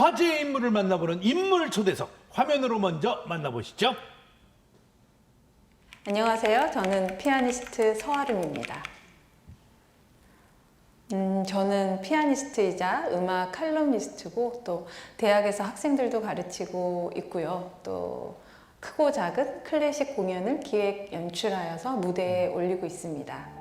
화제의 인물을 만나보는 인물 초대석 화면으로 먼저 만나보시죠. 안녕하세요. 저는 피아니스트 서아름입니다. 저는 피아니스트이자 음악 칼럼니스트고 또 대학에서 학생들도 가르치고 있고요. 또 크고 작은 클래식 공연을 기획 연출하여서 무대에 올리고 있습니다.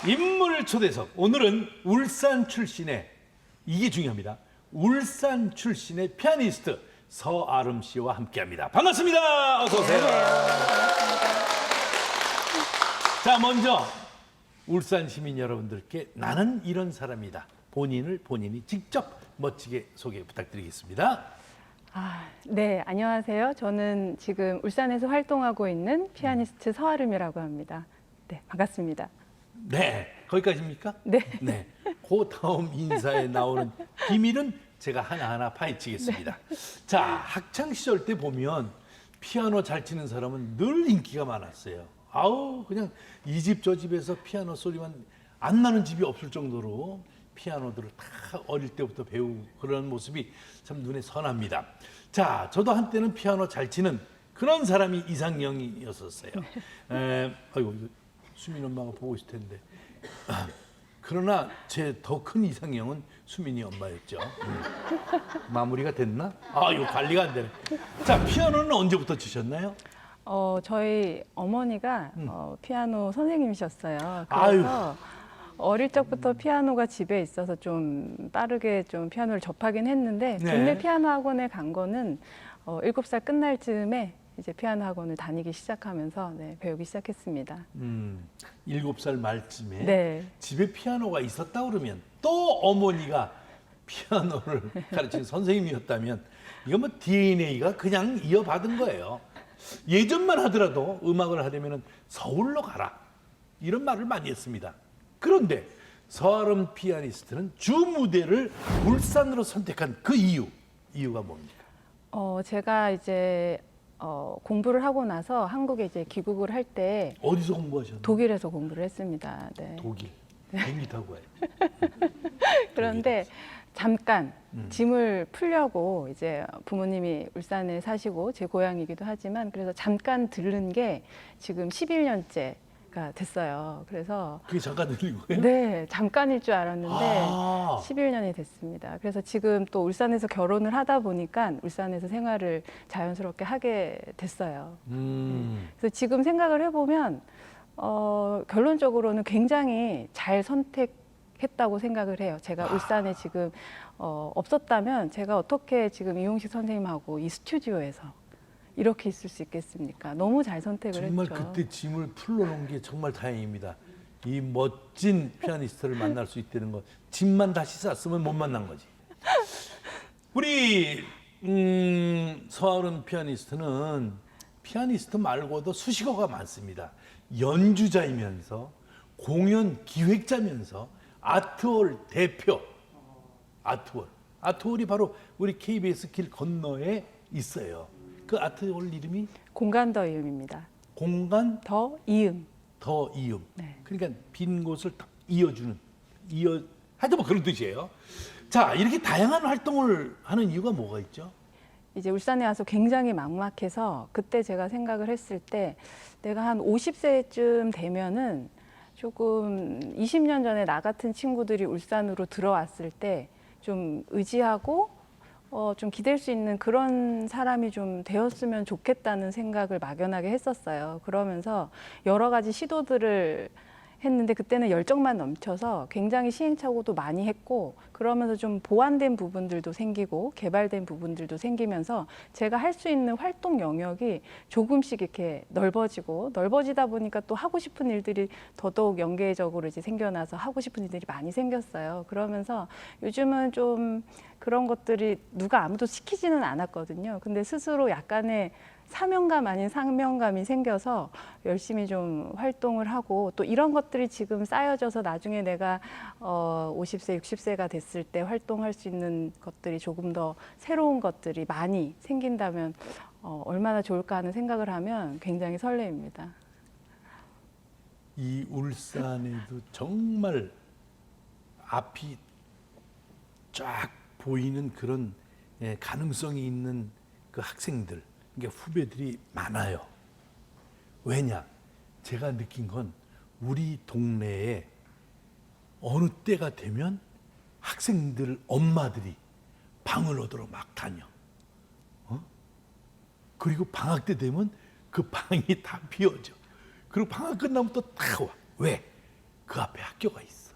인물 초대석 오늘은 울산 출신의 이게 중요합니다. 울산 출신의 피아니스트 서아름 씨와 함께합니다. 반갑습니다. 어서 오세요. 자, 먼저 울산 시민 여러분들께 나는 이런 사람이다. 본인이 직접 멋지게 소개 부탁드리겠습니다. 네, 안녕하세요. 저는 지금 울산에서 활동하고 있는 피아니스트 서아름이라고 합니다. 네, 반갑습니다. 네, 거기까지입니까? 네. 네. 그 다음 인사에 나오는 비밀은 제가 하나하나 파헤치겠습니다. 자, 학창 시절 때 보면 피아노 잘 치는 사람은 늘 인기가 많았어요. 아우, 그냥 이 집 저 집에서 피아노 소리만 안 나는 집이 없을 정도로 피아노들을 다 어릴 때부터 배우고 그런 모습이 참 눈에 선합니다. 자, 저도 한때는 피아노 잘 치는 그런 사람이 이상형이었었어요. 아이고, 수민 엄마가 보고 있을 텐데. 그러나 제 더 큰 이상형은 수민이 엄마였죠. 마무리가 됐나? 이거 관리가 안 되네. 자, 피아노는 언제부터 치셨나요? 저희 어머니가 피아노 선생님이셨어요. 아유. 그래서 어릴 적부터 피아노가 집에 있어서 좀 빠르게 좀 피아노를 접하긴 했는데 네. 동네 피아노 학원에 간 거는 7살 끝날 즈음에 이제 피아노 학원을 다니기 시작하면서 배우기 시작했습니다. 7살 말쯤에 네. 집에 피아노가 있었다 그러면 또 어머니가 피아노를 가르치는 선생님이었다면 이건 뭐 DNA가 그냥 이어받은 거예요. 예전만 하더라도 음악을 하려면 서울로 가라 이런 말을 많이 했습니다. 그런데 서아름 피아니스트는 주 무대를 울산으로 선택한 그 이유가 뭡니까? 제가 이제 공부를 하고 나서 한국에 이제 귀국을 할 때 어디서 공부하셨나요? 독일에서 공부를 했습니다. 네. 독일. 비행기 타고 가요. 그런데 잠깐 짐을 풀려고 이제 부모님이 울산에 사시고 제 고향이기도 하지만 그래서 잠깐 들른 게 지금 11년째가 됐어요. 그래서 그게 잠깐 들린 거예요? 네, 잠깐일 줄 알았는데 11년이 아. 됐습니다. 그래서 지금 또 울산에서 결혼을 하다 보니까 울산에서 생활을 자연스럽게 하게 됐어요. 그래서 지금 생각을 해보면 결론적으로는 굉장히 잘 선택했다고 생각을 해요. 제가 울산에 지금 없었다면 제가 어떻게 지금 이용식 선생님하고 이 스튜디오에서 이렇게 있을 수 있겠습니까? 너무 잘 선택을 정말 했죠. 그때 짐을 풀러놓은 게 정말 다행입니다. 이 멋진 피아니스트를 만날 수 있다는 것. 짐만 다시 쌌으면 못 만난 거지. 우리 서아름 피아니스트는 피아니스트 말고도 수식어가 많습니다. 연주자이면서 공연 기획자면서 아트홀 대표. 아트홀이 바로 우리 KBS 길 건너에 있어요. 그 아트홀 이름이 공간 더 이음입니다. 공간 더 이음. 더 이음. 네. 그러니까 빈 곳을 딱 이어주는 하여튼 뭐 그런 뜻이에요. 자, 이렇게 다양한 활동을 하는 이유가 뭐가 있죠? 이제 울산에 와서 굉장히 막막해서 그때 제가 생각을 했을 때 내가 한 50세쯤 되면은 조금 20년 전에 나 같은 친구들이 울산으로 들어왔을 때 좀 의지하고 좀 기댈 수 있는 그런 사람이 좀 되었으면 좋겠다는 생각을 막연하게 했었어요. 그러면서 여러 가지 시도들을 했는데 그때는 열정만 넘쳐서 굉장히 시행착오도 많이 했고 그러면서 좀 보완된 부분들도 생기고 개발된 부분들도 생기면서 제가 할 수 있는 활동 영역이 조금씩 이렇게 넓어지다 보니까 또 하고 싶은 일들이 더더욱 연계적으로 이제 생겨나서 하고 싶은 일들이 많이 생겼어요. 그러면서 요즘은 좀 그런 것들이 누가 아무도 시키지는 않았거든요. 근데 스스로 약간의 사명감 아닌 사명감이 생겨서 열심히 좀 활동을 하고 또 이런 것들이 지금 쌓여져서 나중에 내가 50세, 60세가 됐을 때 활동할 수 있는 것들이 조금 더 새로운 것들이 많이 생긴다면 얼마나 좋을까 하는 생각을 하면 굉장히 설레입니다. 이 울산에도 정말 앞이 쫙 보이는 그런 가능성이 있는 그 학생들, 그러니까 후배들이 많아요. 왜냐? 제가 느낀 건 우리 동네에 어느 때가 되면 학생들 엄마들이 방을 얻으러 막 다녀. 그리고 방학 때 되면 그 방이 다 비어져. 그리고 방학 끝나면 또 다 와. 왜? 그 앞에 학교가 있어.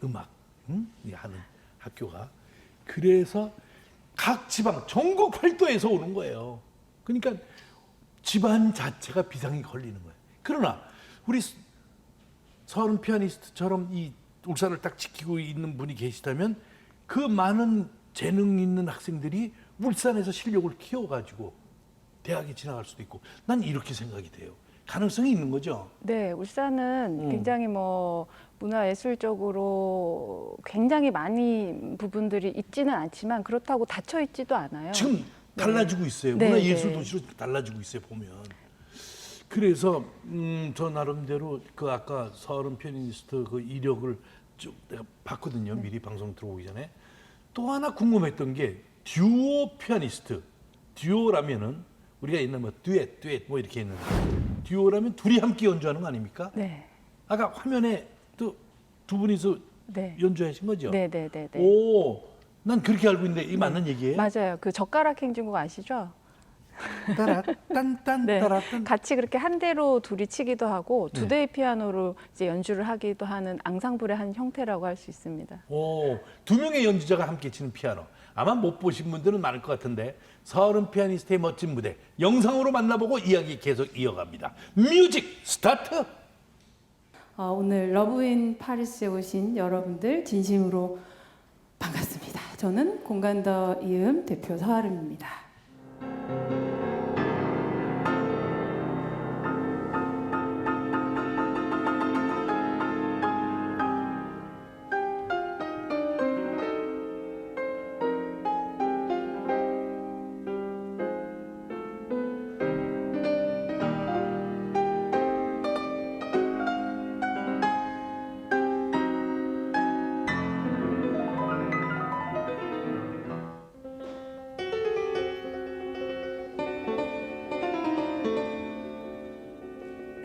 음악 하는 학교가. 그래서 각 지방 전국 팔도에서 오는 거예요. 그러니까 집안 자체가 비상이 걸리는 거예요. 그러나 우리 서른 피아니스트처럼 이 울산을 딱 지키고 있는 분이 계시다면 그 많은 재능 있는 학생들이 울산에서 실력을 키워가지고 대학에 진학할 수도 있고, 난 이렇게 생각이 돼요. 가능성이 있는 거죠. 네, 울산은 굉장히 뭐 문화예술적으로 굉장히 많이 부분들이 있지는 않지만 그렇다고 닫혀 있지도 않아요. 지금 달라지고 있어요. 네, 문화예술 네. 도시로 달라지고 있어요, 보면. 그래서 저 나름대로 그 아까 서른 피아니스트 그 이력을 쭉 내가 봤거든요. 미리 방송 들어오기 전에. 또 하나 궁금했던 게 듀오 피아니스트. 듀오라면은 우리가 옛날 뭐 듀엣 뭐 이렇게 했는데 듀오라면 둘이 함께 연주하는 거 아닙니까? 네. 아까 화면에 또 두 분이서 네. 연주하신 거죠? 네, 네, 네, 네. 오, 난 그렇게 알고 있는데 이 맞는 얘기예요? 맞아요. 그 젓가락 행진곡 아시죠? 따라 딴딴 네. 따라 딴. 같이 그렇게 한 대로 둘이 치기도 하고 두 네. 대의 피아노로 이제 연주를 하기도 하는 앙상블의 한 형태라고 할 수 있습니다. 오, 두 명의 연주자가 함께 치는 피아노. 아마 못 보신 분들은 많을 것 같은데 서른 피아니스트의 멋진 무대 영상으로 만나보고 이야기 계속 이어갑니다. 뮤직 스타트. 오늘 러브인 파리스에 오신 여러분들 진심으로 반갑습니다. 저는 공간 더 이음 대표 서아름입니다.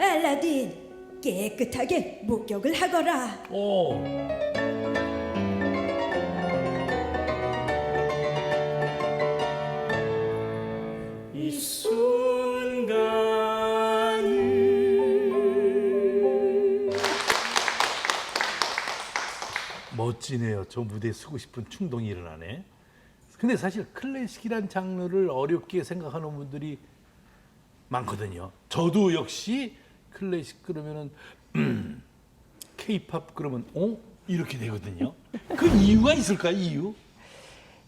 알라딘, 깨끗하게 목욕을 하거라. 오, 이 순간을 멋지네요. 저 무대에 서고 싶은 충동이 일어나네. 근데 사실 클래식이란 장르를 어렵게 생각하는 분들이 많거든요. 저도 역시 클래식 그러면은 K-팝 그러면 이렇게 되거든요. 그 이유가 있을까요? 이유?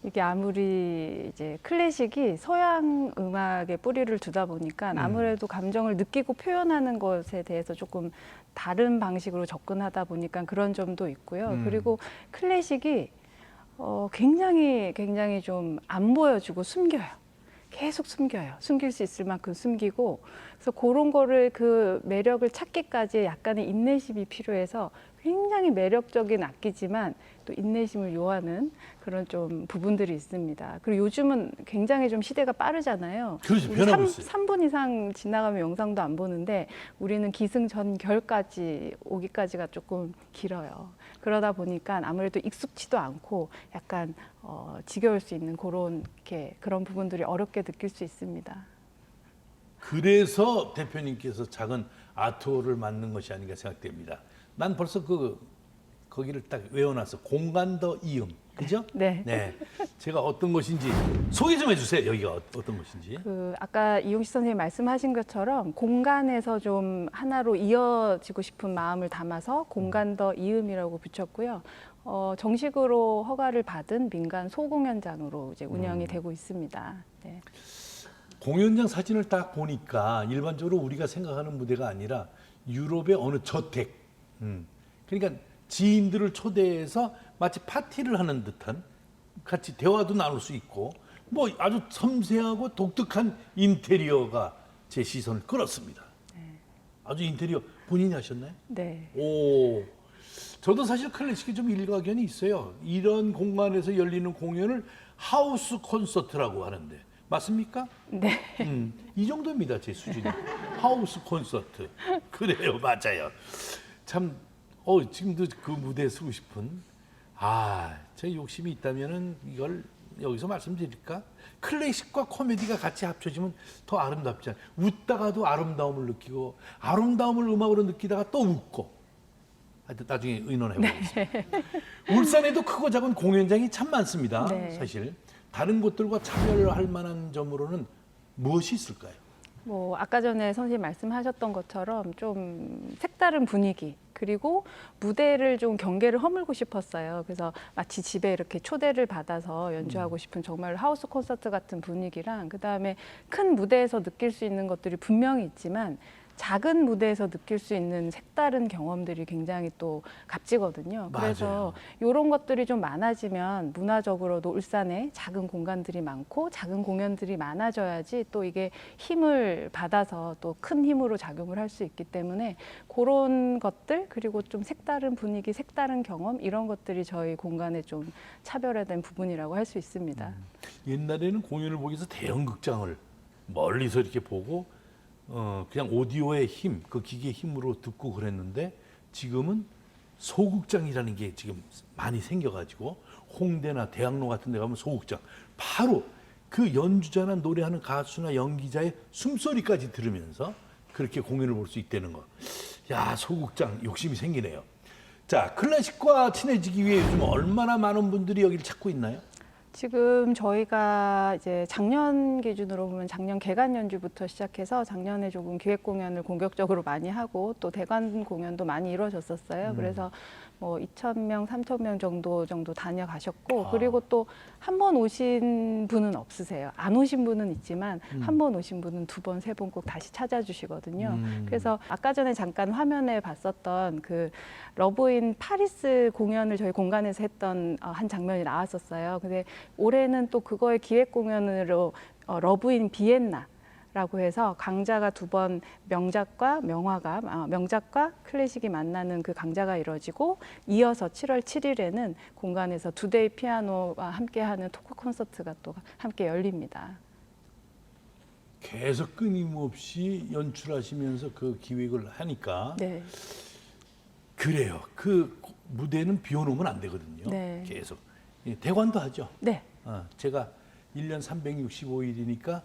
이게 아무리 이제 클래식이 서양 음악에 뿌리를 두다 보니까 아무래도 감정을 느끼고 표현하는 것에 대해서 조금 다른 방식으로 접근하다 보니까 그런 점도 있고요. 그리고 클래식이 굉장히 좀 안 보여주고 숨겨요. 계속 숨겨요. 숨길 수 있을 만큼 숨기고, 그래서 그런 거를 그 매력을 찾기까지 약간의 인내심이 필요해서 굉장히 매력적인 악기지만 또 인내심을 요하는 그런 좀 부분들이 있습니다. 그리고 요즘은 굉장히 좀 시대가 빠르잖아요. 그렇죠. 우리 변하고 있어요. 3분 이상 지나가면 영상도 안 보는데 우리는 기승전결까지 오기까지가 조금 길어요. 그러다 보니까 아무래도 익숙치도 않고 약간 지겨울 수 있는 그런 부분들이 어렵게 느낄 수 있습니다. 그래서 대표님께서 작은 아트홀을 만든 것이 아닌가 생각됩니다. 난 벌써 거기를 딱 외워놨어. 공간 더 이음. 그죠? 네. 네. 제가 어떤 곳인지 소개 좀 해주세요. 여기가 어떤 곳인지. 아까 이용식 선생님 말씀하신 것처럼 공간에서 좀 하나로 이어지고 싶은 마음을 담아서 공간 더 이음이라고 붙였고요. 정식으로 허가를 받은 민간 소공연장으로 이제 운영이 되고 있습니다. 네. 공연장 사진을 딱 보니까 일반적으로 우리가 생각하는 무대가 아니라 유럽의 어느 저택. 그러니까 지인들을 초대해서 마치 파티를 하는 듯한 같이 대화도 나눌 수 있고 뭐 아주 섬세하고 독특한 인테리어가 제 시선을 끌었습니다. 아주 인테리어 본인이 하셨나요? 네. 오, 저도 사실 클래식에 좀 일가견이 있어요. 이런 공간에서 열리는 공연을 하우스 콘서트라고 하는데 맞습니까? 네. 이 정도입니다, 제 수준이. 하우스 콘서트. 그래요, 맞아요. 참, 지금도 그 무대에 서고 싶은, 제 욕심이 있다면은 이걸 여기서 말씀드릴까? 클래식과 코미디가 같이 합쳐지면 더 아름답지 않아요. 웃다가도 아름다움을 느끼고, 아름다움을 음악으로 느끼다가 또 웃고. 하여튼 나중에 의논해보겠습니다. 울산에도 크고 작은 공연장이 참 많습니다, 네. 사실. 다른 곳들과 차별할 만한 점으로는 무엇이 있을까요? 뭐 아까 전에 선생님 말씀하셨던 것처럼 좀 색다른 분위기 그리고 무대를 좀 경계를 허물고 싶었어요. 그래서 마치 집에 이렇게 초대를 받아서 연주하고 싶은 정말 하우스 콘서트 같은 분위기랑 그다음에 큰 무대에서 느낄 수 있는 것들이 분명히 있지만 작은 무대에서 느낄 수 있는 색다른 경험들이 굉장히 또 값지거든요. 그래서 이런 것들이 좀 많아지면 문화적으로도 울산에 작은 공간들이 많고 작은 공연들이 많아져야지 또 이게 힘을 받아서 또 큰 힘으로 작용을 할 수 있기 때문에 그런 것들 그리고 좀 색다른 분위기, 색다른 경험 이런 것들이 저희 공간의 좀 차별화된 부분이라고 할 수 있습니다. 옛날에는 공연을 보기 위해서 대형 극장을 멀리서 이렇게 보고 그냥 오디오의 힘, 그 기계의 힘으로 듣고 그랬는데 지금은 소극장이라는 게 지금 많이 생겨가지고 홍대나 대학로 같은 데 가면 소극장 바로 그 연주자나 노래하는 가수나 연기자의 숨소리까지 들으면서 그렇게 공연을 볼 수 있다는 거. 야, 소극장 욕심이 생기네요. 자, 클래식과 친해지기 위해 요즘 얼마나 많은 분들이 여기를 찾고 있나요? 지금 저희가 이제 작년 기준으로 보면 작년 개관 연주부터 시작해서 작년에 조금 기획 공연을 공격적으로 많이 하고 또 대관 공연도 많이 이루어졌었어요. 그래서 뭐 2,000명, 3,000명 정도 다녀가셨고 그리고 또 한 번 오신 분은 없으세요. 안 오신 분은 있지만 한 번 오신 분은 두 번, 세 번 꼭 다시 찾아주시거든요. 그래서 아까 전에 잠깐 화면에 봤었던 그 러브인 파리스 공연을 저희 공간에서 했던 한 장면이 나왔었어요. 근데 올해는 또 그거의 기획 공연으로 러브인 비엔나 라고 해서 강자가 두 번 명작과 명작과 클래식이 만나는 그 강자가 이루어지고 이어서 7월 7일에는 공간에서 두데이 피아노와 함께하는 토크 콘서트가 또 함께 열립니다. 계속 끊임없이 연출하시면서 그 기획을 하니까 네. 그래요. 그 무대는 비워놓으면 안 되거든요. 네. 계속. 대관도 하죠. 네. 제가 1년 365일이니까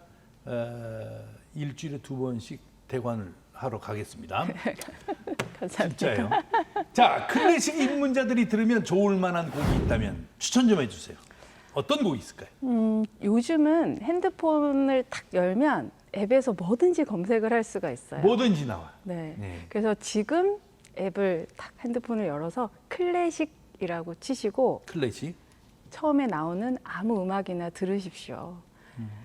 일주일에 2번씩 대관을 하러 가겠습니다. 감사합니다. 진짜요. 자, 클래식 입문자들이 들으면 좋을 만한 곡이 있다면 추천 좀 해주세요. 어떤 곡이 있을까요? 요즘은 핸드폰을 탁 열면 앱에서 뭐든지 검색을 할 수가 있어요. 뭐든지 나와. 네. 네. 그래서 지금 앱을 탁 핸드폰을 열어서 클래식이라고 치시고 클래식 처음에 나오는 아무 음악이나 들으십시오.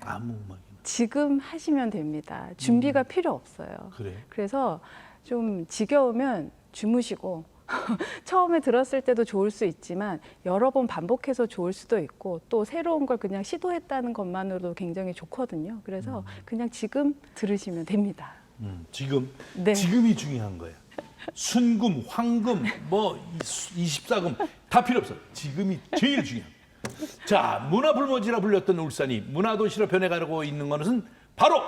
아무 음악이나. 지금 하시면 됩니다. 준비가 필요 없어요. 그래. 그래서 좀 지겨우면 주무시고 처음에 들었을 때도 좋을 수 있지만 여러 번 반복해서 좋을 수도 있고 또 새로운 걸 그냥 시도했다는 것만으로도 굉장히 좋거든요. 그래서 그냥 지금 들으시면 됩니다. 지금 네. 지금이 중요한 거예요. 순금, 황금, 뭐 24금 다 필요 없어. 지금이 제일 중요한. 자, 문화불모지라 불렸던 울산이 문화도시로 변해가고 있는 것은 바로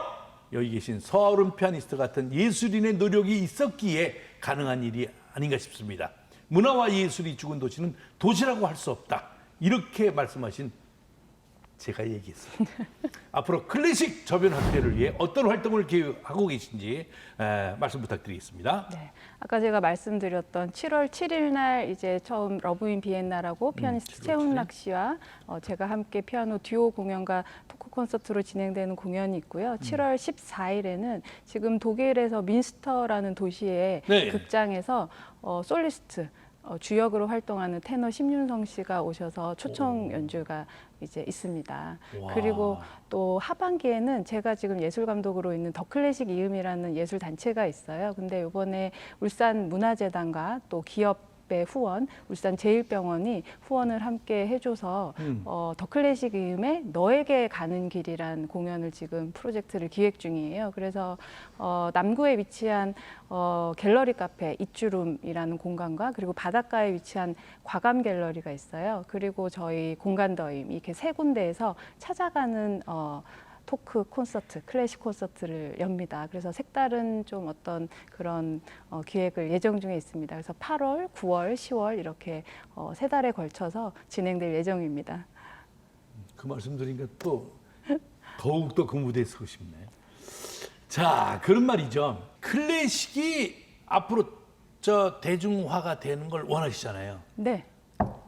여기 계신 서아름 피아니스트 같은 예술인의 노력이 있었기에 가능한 일이 아닌가 싶습니다. 문화와 예술이 죽은 도시는 도시라고 할 수 없다. 이렇게 말씀하신 제가 얘기했습니다. 앞으로 클래식 저변 확대를 위해 어떤 활동을 계획하고 계신지 말씀 부탁드리겠습니다. 네. 아까 제가 말씀드렸던 7월 7일 날 이제 처음 러브인 비엔나라고 피아니스트 7월 최훈락 씨와 제가 함께 피아노 듀오 공연과 토크 콘서트로 진행되는 공연이 있고요. 7월 14일에는 지금 독일에서 민스터라는 도시의 네. 극장에서 솔리스트 주역으로 활동하는 테너 심윤성 씨가 오셔서 초청 연주가 이제 있습니다. 와. 그리고 또 하반기에는 제가 지금 예술 감독으로 있는 더 클래식 이음이라는 예술 단체가 있어요. 근데 이번에 울산 문화재단과 또 기업의 후원, 울산 제일병원이 후원을 함께 해줘서 더 클래식 이음의 너에게 가는 길이란 공연을 지금 프로젝트를 기획 중이에요. 그래서 남구에 위치한 갤러리 카페 이주룸이라는 공간과 그리고 바닷가에 위치한 과감 갤러리가 있어요. 그리고 저희 공간 더임 이렇게 세 군데에서 찾아가는 토크 콘서트, 클래식 콘서트를 엽니다. 그래서 색다른 좀 어떤 그런 기획을 예정 중에 있습니다. 그래서 8월, 9월, 10월 이렇게 세 달에 걸쳐서 진행될 예정입니다. 그 말씀 드리니까 또 더욱더 그 무대에 서고 싶네. 자, 그런 말이죠. 클래식이 앞으로 저 대중화가 되는 걸 원하시잖아요. 네.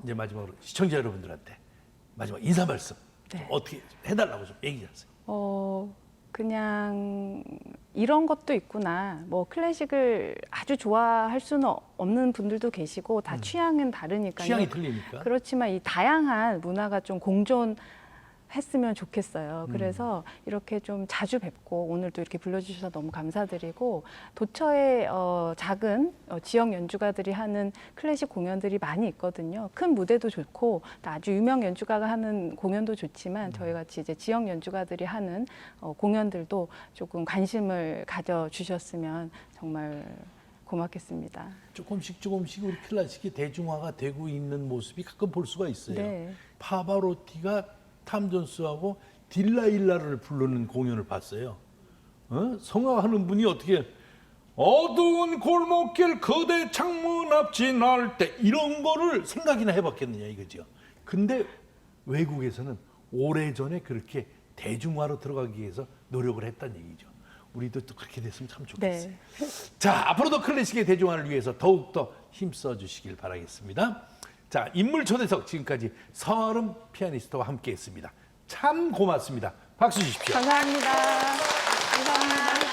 이제 마지막으로 시청자 여러분들한테 마지막 인사 말씀 좀 네. 어떻게 해달라고 좀 얘기하세요. 그냥 이런 것도 있구나. 뭐 클래식을 아주 좋아할 수는 없는 분들도 계시고 다 취향은 다르니까요. 취향이 틀리니까. 그렇지만 이 다양한 문화가 좀 공존했으면 좋겠어요. 그래서 이렇게 좀 자주 뵙고 오늘도 이렇게 불러주셔서 너무 감사드리고 도처에 작은 지역 연주가들이 하는 클래식 공연들이 많이 있거든요. 큰 무대도 좋고 또 아주 유명 연주가가 하는 공연도 좋지만 저희 같이 이제 지역 연주가들이 하는 공연들도 조금 관심을 가져주셨으면 정말 고맙겠습니다. 조금씩 우리 클래식이 대중화가 되고 있는 모습이 가끔 볼 수가 있어요. 네. 파바로티가 탐 존스하고 딜라일라를 부르는 공연을 봤어요. 성악하는 분이 어떻게 어두운 골목길 거대 창문 앞 지날 때 이런 거를 생각이나 해봤겠느냐 이거죠. 근데 외국에서는 오래전에 그렇게 대중화로 들어가기 위해서 노력을 했다는 얘기죠. 우리도 또 그렇게 됐으면 참 좋겠어요. 네. 자, 앞으로도 클래식의 대중화를 위해서 더욱더 힘써 주시길 바라겠습니다. 자, 인물 초대석 지금까지 서아름 피아니스트와 함께했습니다. 참 고맙습니다. 박수 주십시오. 감사합니다. 감사합니다.